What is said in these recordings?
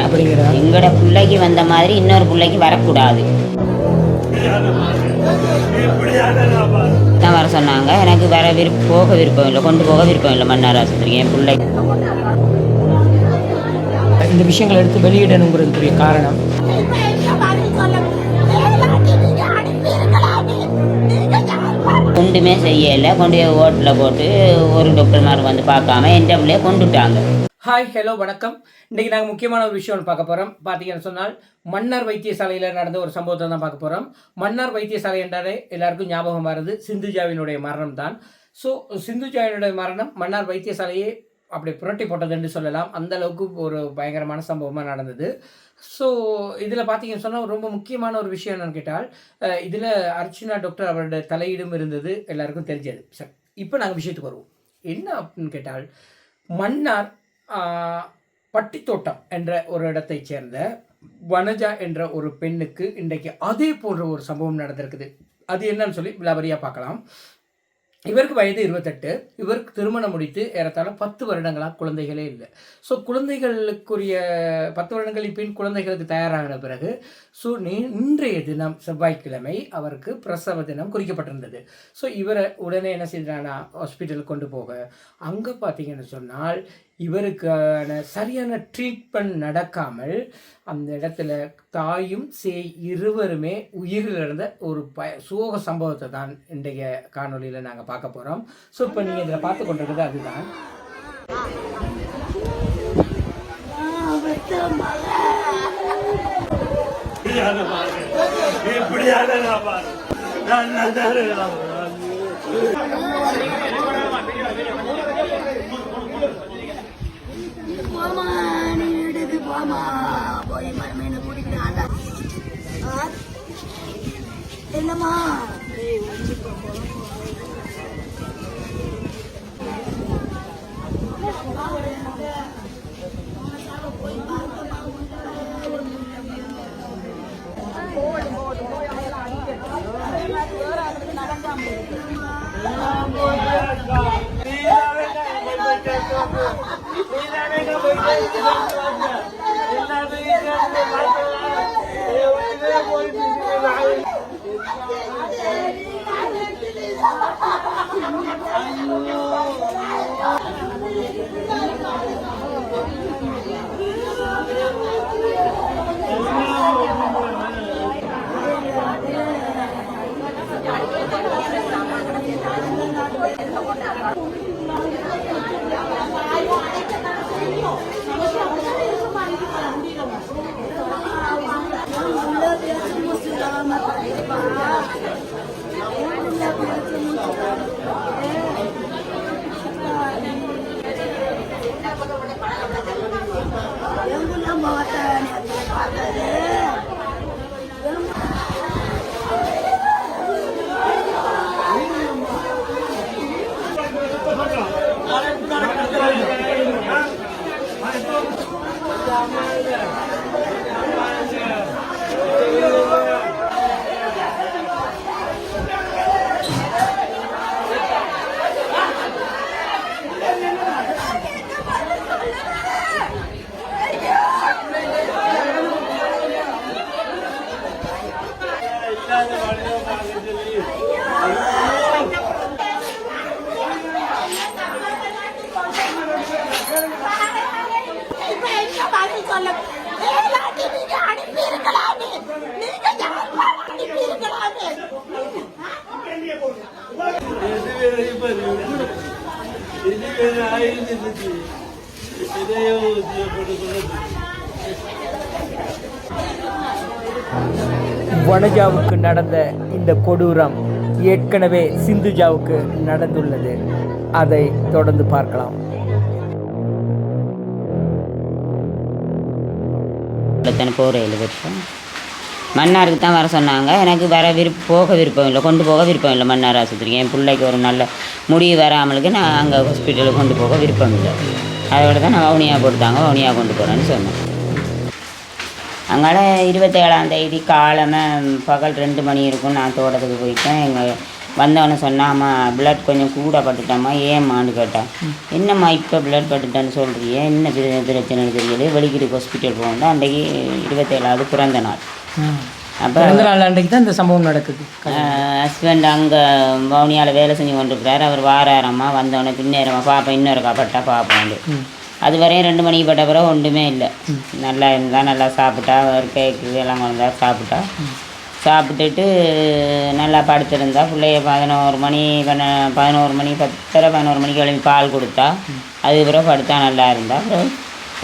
அப்படிங்கிறா எங்களோட பிள்ளைக்கு வந்த மாதிரி இன்னொரு பிள்ளைக்கு வரக்கூடாது தான் வர சொன்னாங்க. எனக்கு வர போக விருப்பம் இல்லை, கொண்டு போக விருப்பம் இல்லை மன்னார் ஆஸ்பத்திரிக்கு என் பிள்ளை. இந்த விஷயங்களை எடுத்து வெளியிடணுங்கிறதுக்குரிய காரணம் ஒன்றுமே செய்யலை. கொண்டு போய் ஓட்டில் போட்டு ஒரு டாக்டர்மார் வந்து பார்க்காம என் பிள்ளைய கொண்டுட்டாங்க. ஹாய் ஹலோ வணக்கம். இன்றைக்கி நாங்கள் முக்கியமான ஒரு விஷயம் பார்க்க போகிறோம். பார்த்தீங்கன்னு சொன்னால் மன்னார் வைத்தியசாலையில் நடந்த ஒரு சம்பவத்தை தான் பார்க்க போகிறோம். மன்னார் வைத்தியசாலை என்றாலே எல்லாருக்கும் ஞாபகம் வருது சிந்துஜாவினுடைய மரணம் தான். ஸோ சிந்துஜாவினுடைய மரணம் மன்னார் வைத்தியசாலையே அப்படி புரட்டி போட்டதுன்னு சொல்லலாம். அந்த அளவுக்கு ஒரு பயங்கரமான சம்பவமாக நடந்தது. ஸோ இதில் பார்த்தீங்கன்னு சொன்னால் ரொம்ப முக்கியமான ஒரு விஷயம் என்னன்னு கேட்டால், இதில் அர்ச்சனா டாக்டர் அவருடைய தலையீடும் இருந்தது, எல்லாருக்கும் தெரிஞ்சது. சரி, இப்போ நாங்கள் விஷயத்துக்கு வருவோம். என்ன அப்படின்னு கேட்டால், மன்னார் பட்டித்தோட்டம் என்ற ஒரு இடத்தைச் சேர்ந்த வனஜா என்ற ஒரு பெண்ணுக்கு இன்றைக்கு அதே போன்ற ஒரு சம்பவம் நடந்திருக்குது. அது என்னன்னு சொல்லி விலாவரியாக பார்க்கலாம். இவருக்கு வயது 28. இவருக்கு திருமணம் முடித்து ஏறத்தாழ 10 வருடங்களாக குழந்தைகளே இல்லை. ஸோ குழந்தைகளுக்குரிய 10 வருடங்களின் பின் குழந்தைகளுக்கு தயாரான பிறகு இன்றைய தினம் செவ்வாய்க்கிழமை அவருக்கு பிரசவ தினம் குறிக்கப்பட்டிருந்தது. ஸோ இவரை உடனே என்ன செய்தானா ஹாஸ்பிட்டலுக்கு கொண்டு போக, அங்கே பார்த்தீங்கன்னு சொன்னால் இவருக்கான சரியான ட்ரீட்மெண்ட் நடக்காமல் அந்த இடத்துல தாயும் இருவருமே உயிரிழந்த ஒரு சோக சம்பவத்தை தான் இன்றைய காணொலியில் நாங்கள் பார்க்க போகிறோம். ஸோ இப்போ நீங்கள் இதில் பார்த்து கொண்டிருக்கிறது அதுதான். என்னம்மா வனஜாவுக்கு நடந்த இந்த கொடூரம் ஏற்கனவே சிந்துஜாவுக்கு நடந்துள்ளது. அதை தொடர்ந்து பார்க்கலாம். போகிற விருப்பம் மன்னாருக்கு தான் வர சொன்னாங்க. எனக்கு போக விருப்பம் இல்லை, கொண்டு போக விருப்பம் இல்லை மன்னார் ஆஸ்பத்திரிக்கு. என் பிள்ளைக்கு ஒரு நல்ல முடிவு வராமலுக்கு நான் அங்கே ஹாஸ்பிட்டலுக்கு கொண்டு போக விருப்பம் இல்லை. அதோட தான் நான் வவுனியா போட்டுட்டாங்க, வவுனியா கொண்டு போகிறேன்னு சொன்னேன். அங்கால 27ஆம் தேதி காலமே பகல் 2 மணி இருக்கும். நான் தோட்டத்துக்கு போயிட்டேன். எங்கள் வந்தவனை சொன்னாம்மா பிளட் கொஞ்சம் கூட பட்டுட்டாம்மா ஏம்மான்னு கேட்டான். என்னம்மா இப்போ பிளட் பட்டுட்டான்னு சொல்கிறியே, என்ன பிரச்சனை தெரியல, வெளிக்கிட்டு ஹாஸ்பிட்டல் போகணும். அன்றைக்கி 27வது பிறந்த நாள். அப்போ பிறந்த நாள் அன்றைக்கு தான் இந்த சம்பவம் நடக்குது. ஹஸ்பண்ட் அங்கே வவுனியாவில் வேலை செஞ்சு கொண்டிருக்கிறார். அவர் வாராரம்மா வந்தவொடனே பின்னேரம்மா பார்ப்பேன் இன்னொரு காப்பட்டா பார்ப்போண்டு. அது வரையும் 2 மணிக்கு பட்ட பிறகு ஒன்றுமே இல்லை. நல்லா இருந்தால் நல்லா சாப்பிட்டா, ஒரு கேக்கு எல்லாம் கொண்டா சாப்பிட்டுட்டு நல்லா படுத்திருந்தா. பிள்ளைய 11 மணி 11 மணி 10:30 11 மணிக்கு எழுப்பி பால் கொடுத்தா. அதுக்கப்புறம் படுத்தா நல்லா இருந்தா. அப்புறம்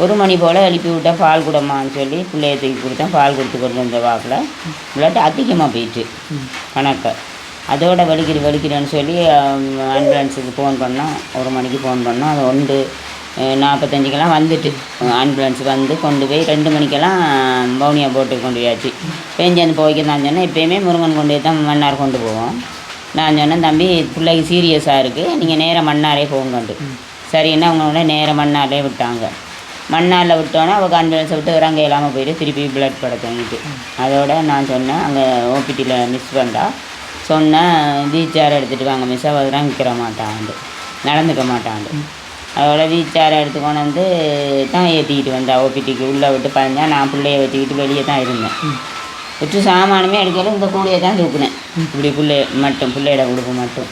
1 மணி போல் எழுப்பி விட்டா பால் கொடுமான்னு சொல்லி பிள்ளைய தூக்கி கொடுத்தேன். பால் கொடுத்து கொண்டு வந்த வாக்கில் பிளட் அதிகமாக போயிட்டு கணக்கு. அதோட வலிக்கிறேன்னு சொல்லி ஆம்புலன்ஸுக்கு ஃபோன் பண்ணோம். 1 மணிக்கு ஃபோன் பண்ணோம். அது 1:45 வந்துட்டு ஆம்புலன்ஸ் வந்து கொண்டு போய் 2 மணிக்கெல்லாம் வவுனியா போட்டு கொண்டு போயாச்சு. பேஞ்சந்து போய்க்க தான் சொன்னேன். எப்போயுமே முருங்கன் கொண்டு போய் தான் மன்னார் கொண்டு போவோம். நான் சொன்னேன், தம்பி பிள்ளைக்கு சீரியஸாக இருக்குது, நீங்கள் நேராக மன்னாரே போங்கண்டு. சரின்னா அவங்களோட நேராக மன்னார்லே விட்டாங்க. மண்ணாரில் விட்டோன்னே அவள் ஆம்புலன்ஸை விட்டு அங்கே இல்லாமல் போயிட்டு திருப்பி பிளட் பட தங்கிட்டு. அதோட நான் சொன்னேன், அங்கே ஓபிடியில் மிஸ் பண்ணா சொன்னேன், வீச்சாரை எடுத்துகிட்டு வாங்க மிஸ், அவள் தான் நிற்கிற மாட்டாண்டு, நடந்துக்க மாட்டாண்டு. அதோட வீச்சாரை எடுத்துக்கொண்டு வந்து தான் ஏற்றிக்கிட்டு வந்தா. ஓபிடிக்கு உள்ளே விட்டு பாருந்தா. நான் பிள்ளைய வச்சுக்கிட்டு வெளியே தான் இருந்தேன். விட்டு சாமானுமே எடுக்கல, இந்த கூடையை தான் தூக்குனேன் இப்படி பிள்ளையோட உடுப்பு மட்டும்.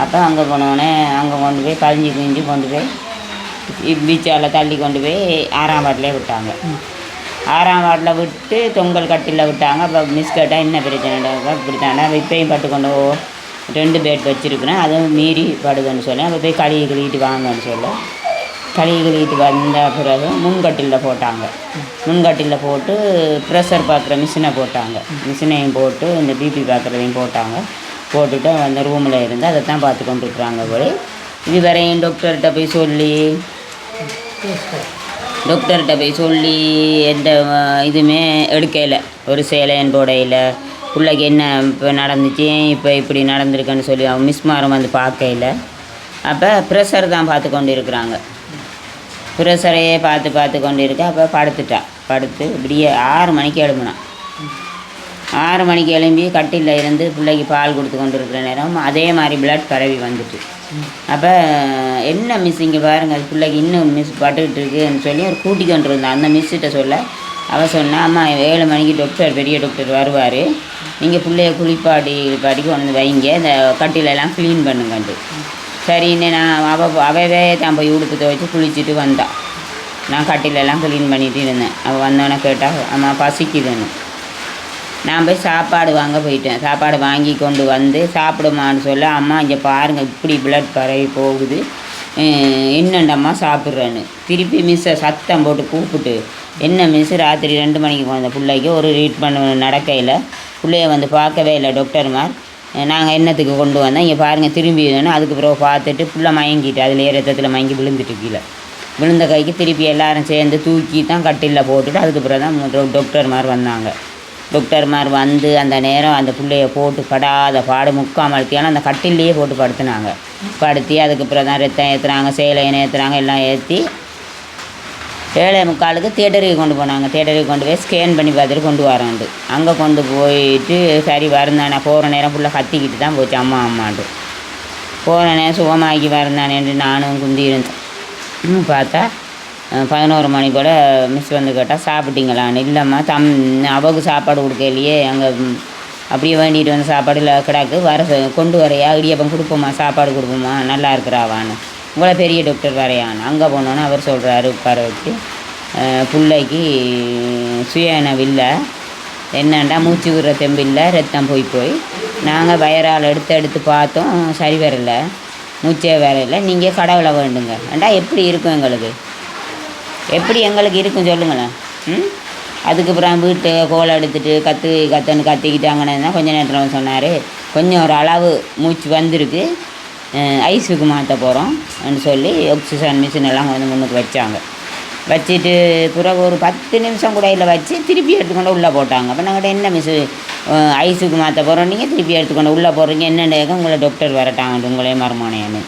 அப்போ அங்கே போனோடனே அங்கே கொண்டு போய் கழிஞ்சு கொண்டு போய் பீச்சால் தள்ளி கொண்டு போய் 6ஆம் வார்டில் விட்டாங்க. 6ஆம் வார்டில் விட்டு தொங்கல் கட்டில் விட்டாங்க. அப்போ மிஸ் கேட்டால் என்ன பிரச்சனை இப்படித்தாண்டா இப்பையும் பட்டுக்கொண்டு 2 பேட் வச்சுருக்குறேன், அதுவும் மீறி படுதுன்னு சொல்லி அப்போ போய் கழுவிட்டு வாங்கன்னு சொல்ல கழுவிட்டு வந்த பிறகு முன்கட்டிலில் போட்டாங்க. முன்கட்டிலில் போட்டு ப்ரெஷர் பார்க்குற மிஷினை போட்டாங்க. மிஷினையும் போட்டு இந்த பிபி பார்க்குறதையும் போட்டாங்க. போட்டுட்டு அந்த ரூமில் இருந்து அதை தான் பார்த்து கொண்டு இருக்கிறாங்க. போய் இதுவரையும் டாக்டர்கிட்ட போய் சொல்லி எந்த இதுவுமே எடுக்கலை. ஒரு சேலையன் போடையில் பிள்ளைக்கு என்ன இப்போ நடந்துச்சு, இப்போ இப்படி நடந்திருக்குன்னு சொல்லி அவன் மிஸ்மாரம் வந்து பார்க்கையில். அப்போ ப்ரெஷர் தான் பார்த்து கொண்டு இருக்கிறாங்க. ப்ரெஷரையே பார்த்து கொண்டு இருக்கா. அப்போ படுத்து இப்படியே 6 மணிக்கு எழும்பினான். 6 மணிக்கு எழும்பி கட்டிலில் இருந்து பிள்ளைக்கு பால் கொடுத்து கொண்டு இருக்கிற நேரம் அதே மாதிரி பிளட் பரவி வந்துட்டு. அப்போ என்ன மிஸ் இங்கே பாருங்கள், அது பிள்ளைக்கு இன்னும் மிஸ் பட்டுக்கிட்டு இருக்குன்னு சொல்லி ஒரு கூட்டி கொண்டு இருந்தான். அந்த மிஸ்கிட்ட சொல்ல அவள் சொன்னா, அம்மா 7 மணிக்கு பெரிய டாக்டர் வருவார், நீங்கள் பிள்ளைய குளிப்பாட்டி கொண்டு வந்து வைங்க, இந்த கட்டிலெல்லாம் க்ளீன் பண்ணுங்கண்டு. சரின்னு நான் அவவே தான் போய் உடுப்பு துவைச்சி குளிச்சுட்டு வந்தாள். நான் கட்டிலெல்லாம் க்ளீன் பண்ணிட்டு இருந்தேன். அவள் வந்தோன்னே கேட்டால், அம்மா பசிக்குதுன்னு. நான் போய் சாப்பாடு வாங்க போயிட்டேன். சாப்பாடு வாங்கி கொண்டு வந்து சாப்பிடுமான்னு சொல்ல, அம்மா இங்கே பாருங்கள் இப்படி பிளட் பரவி போகுது, என்னண்டம்மா சாப்பிட்றேன்னு. திருப்பி மிஸ்ஸை சத்தம் போட்டு கூப்பிட்டு, என்ன மிஸ் ராத்திரி 2 மணிக்கு வந்த பிள்ளைக்கு ஒரு ட்ரீட்மெண்ட் நடக்கையில் பிள்ளைய வந்து பார்க்கவே இல்லை டாக்டர்மார், நாங்கள் என்னத்துக்கு கொண்டு வந்தோம், இங்கே பாருங்கள் திரும்பி அதுக்கு பிறகு பார்த்துட்டு பிள்ளை மயங்கிட்டு அதில் ரத்தத்தில் மயங்கி விழுந்துட்டு கீழே விழுந்த கைக்கு திருப்பி எல்லோரும் சேர்ந்து தூக்கி தான் கட்டிலில் போட்டுட்டு அதுக்கு பிறகு தான் டாக்டர்மார் வந்தாங்க. டாக்டர்மார் வந்து அந்த நேரம் அந்த பிள்ளைய போட்டு படாத பாடு முக்காமழுத்தியான அந்த கட்டிலேயே போட்டு படுத்துனாங்க. படுத்தி அதுக்கு பிறகு தான் ரத்தம் ஏற்றுறாங்க, சேலையை ஏற்றுறாங்க, எல்லாம் ஏற்றி 7:45 தியேட்டருக்கு கொண்டு போனாங்க. தியேட்டருக்கு கொண்டு போய் ஸ்கேன் பண்ணி பார்த்துட்டு கொண்டு வராண்டு. அங்கே கொண்டு போயிட்டு சரி வருந்தானே போகிற நேரம் ஃபுல்லாக கத்திக்கிட்டு தான் போச்சு அம்மாண்டு. போகிற நேரம் சுகமாக்கி வருந்தானேன்ட்டு நானும் குந்தி இருந்தேன். பார்த்தா 11 மணி போல் மிஸ் வந்து கேட்டால் சாப்பிட்டீங்களான்னு. இல்லைம்மா அவளுக்கு சாப்பாடு கொடுக்கலையே, அங்கே அப்படியே வேண்டிகிட்டு வந்து சாப்பாடு இல்லை கிடாக்கு கொண்டு வரையா, இடியப்பம் கொடுப்போம்மா, சாப்பாடு கொடுப்போம்மா, நல்லா இருக்கிறாவான்னு. உங்களை பெரிய டாக்டர் வரையான்னு. அங்கே போனோன்னு அவர் சொல்கிறாரு உட்கார வச்சு, பிள்ளைக்கு சுயனவில்லை, என்னண்டா மூச்சு விடுற தெம்பில்லை, ரத்தம் போய் நாங்கள் வயரால் எடுத்து பார்த்தோம், சரி வரலை, மூச்சே வரலை, நீங்கள் கடவுளை வேண்டுங்க. ஏண்டா எப்படி இருக்கும் இருக்கும் சொல்லுங்களேன். அதுக்கப்புறம் வீட்டு கோலை எடுத்துகிட்டு கத்திக்கிட்டாங்கன்னா கொஞ்சம் நேரத்தில் சொன்னார், கொஞ்சம் ஒரு அளவு மூச்சு வந்திருக்கு, ஐஸுக்கு மாற்ற போகிறோம்னு சொல்லி ஆக்சிஜன் மிஷின் எல்லாம் வந்து முன்னுக்கு வச்சாங்க. வச்சுட்டு பிறகு ஒரு 10 நிமிஷம் கூட இல்லை வச்சு திருப்பி எடுத்துக்கொண்டு உள்ளே போட்டாங்க. அப்போ நாங்கள் என்ன மிஸ் ஐஸுக்கு மாற்ற போகிறோம், நீங்கள் திருப்பி எடுத்துக்கொண்டு உள்ளே போடுறீங்க, என்னென்ன உங்களை டாக்டர் வரட்டாங்க உங்களே மருமானேன்னு.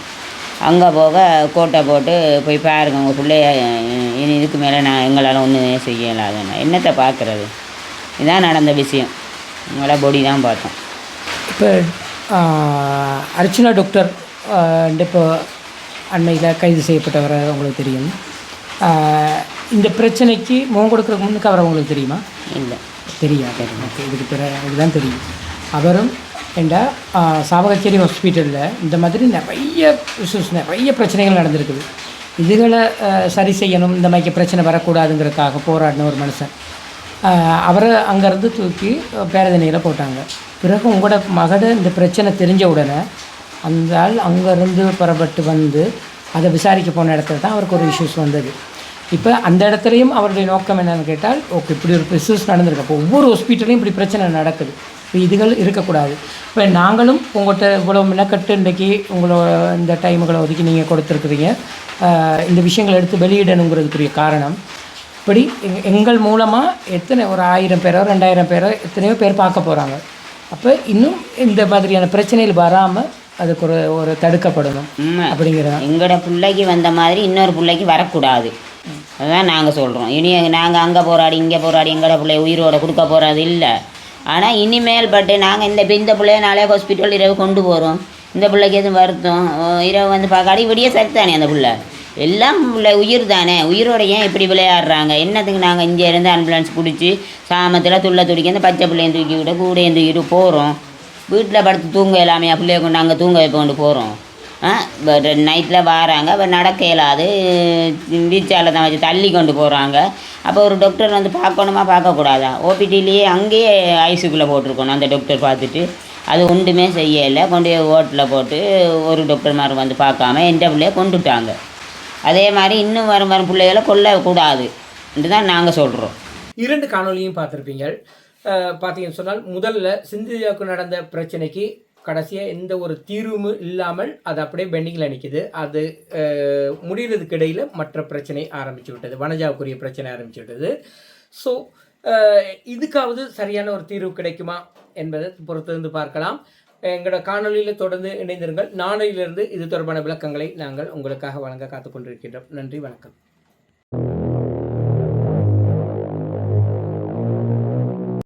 அங்கே போக கோட்டை போட்டு போய் பாருங்க உங்கள் பிள்ளைய, இனி இதுக்கு மேலே எங்களால் ஒன்றும் செய்யலாதுன்னு. என்னத்தை பார்க்குறது, இதுதான் நடந்த விஷயம். உங்களோட பொடி தான் பார்த்தோம். இப்போ அர்ச்சனா டாக்டர் இப்போ அண்மையில் கைது செய்யப்பட்டவரை உங்களுக்கு தெரியும். இந்த பிரச்சனைக்கு முகம் கொடுக்குறதுக்கு முன்னுக்கு அவரை உங்களுக்கு தெரியுமா? இல்லை, தெரியாது. ஓகே, இதுதான் தெரியும். அவரும் என்ற சாவகச்சேரி ஹாஸ்பிட்டலில் இந்த மாதிரி நிறைய பிரச்சனைகள் நடந்திருக்குது. இதுகளை சரி செய்யணும், இந்த மாதிரி பிரச்சனை வரக்கூடாதுங்கிறதுக்காக போராடின ஒரு மனுஷன். அவரை அங்கேருந்து தூக்கி பேரதனையில் போட்டாங்க. பிறகு உங்களோட மகட இந்த பிரச்சனை தெரிஞ்ச உடனே அந்த ஆள் அங்கேருந்து புறப்பட்டு வந்து அதை விசாரிக்க போன இடத்துல தான் அவருக்கு ஒரு இஷ்யூஸ் வந்தது. இப்போ அந்த இடத்துலையும் அவருடைய நோக்கம் என்னென்னு கேட்டால், ஓகே இப்படி ஒரு இஷ்யூஸ் நடந்திருக்கு, அப்போ ஒவ்வொரு ஹாஸ்பிட்டலையும் இப்படி பிரச்சனை நடக்குது, இப்போ இதுகள் இருக்கக்கூடாது. இப்போ நாங்களும் உங்கள்கிட்ட இவ்வளோ மினக்கட்டு இன்றைக்கி உங்களோட இந்த டைமுகளை ஒதுக்கி நீங்கள் கொடுத்துருக்குறீங்க. இந்த விஷயங்களை எடுத்து வெளியிடணுங்கிறதுக்குரிய காரணம், இப்படி எங்கள் மூலமாக எத்தனை ஒரு 1000 பேரோ 2000 பேரோ எத்தனையோ பேர் பார்க்க போகிறாங்க. அப்போ இன்னும் இந்த மாதிரியான பிரச்சனைகள் வராமல் அதுக்கு ஒரு தடுக்கப்படணும் அப்படிங்கிற. எங்களோட பிள்ளைக்கு வந்த மாதிரி இன்னொரு பிள்ளைக்கு வரக்கூடாது, அதுதான் நாங்கள் சொல்கிறோம். இனி நாங்கள் அங்கே போராடி இங்கே போராடி எங்களோட பிள்ளை உயிரோட கொடுக்க போகிறது இல்லை. ஆனால் இனிமேல் பட்டு நாங்கள் இந்த பிள்ளைய நாளே ஹாஸ்பிட்டல் இரவு கொண்டு போகிறோம். இந்த பிள்ளைக்கு எதுவும் வருத்தம் இரவு வந்து பார்க்க அடிபடியே சரித்தானே அந்த பிள்ளை, எல்லாம் பிள்ளை உயிர் தானே, உயிரோட ஏன் இப்படி விளையாடுறாங்க? என்னத்துக்கு நாங்கள் இங்கே இருந்து ஆம்புலன்ஸ் பிடிச்சி சாமத்தில் துடிக்க அந்த பச்சை பிள்ளையும் தூக்கி விட கூடையும் தூக்கிட்டு போகிறோம். வீட்டில் படுத்து தூங்க இல்லாமையா பிள்ளைய கொண்டு அங்கே தூங்க வைப்ப கொண்டு போகிறோம். நைட்டில் வராங்க, அப்போ நடக்க இயலாது, வீச்சால் தான் வச்சு தள்ளி கொண்டு போகிறாங்க. அப்போ ஒரு டாக்டர் வந்து பார்க்கணுமா பார்க்கக்கூடாதா? ஓபிடிலேயே அங்கேயே ஐசியூக்குள்ளே போட்டிருக்கணும். அந்த டாக்டர் பார்த்துட்டு அது ஒன்றுமே செய்யலை, கொண்டு ஓட்டில் போட்டு ஒரு டாக்டர் மாதிரி வந்து பார்க்காம எந்த பிள்ளைய கொண்டுட்டாங்க. அதே மாதிரி இன்னும் வரும் பிள்ளைகளை கொல்லக்கூடாது என்று தான் நாங்கள் சொல்கிறோம். 2 காணொலியும் பார்த்துருப்பீங்க. பார்த்தீங்கன்னு சொன்னால், முதல்ல சிந்தியாவுக்கு நடந்த பிரச்சனைக்கு கடைசியாக எந்த ஒரு தீர்வும் இல்லாமல் அது அப்படியே பெண்டிங்கில் நிற்கிது. அது முடிகிறதுக்கு இடையில் மற்ற பிரச்சனை ஆரம்பித்து விட்டது, வனஜாவுக்குரிய பிரச்சனை ஆரம்பித்து விட்டது. ஸோ இதுக்காவது சரியான ஒரு தீர்வு கிடைக்குமா என்பதை பொறுத்திருந்து பார்க்கலாம். எங்களோட காணொலியில் தொடர்ந்து இணைந்திருங்கள். நாளையிலிருந்து இது தொடர்பான விளக்கங்களை நாங்கள் உங்களுக்காக வழங்க காத்துக்கொண்டிருக்கின்றோம். நன்றி, வணக்கம்.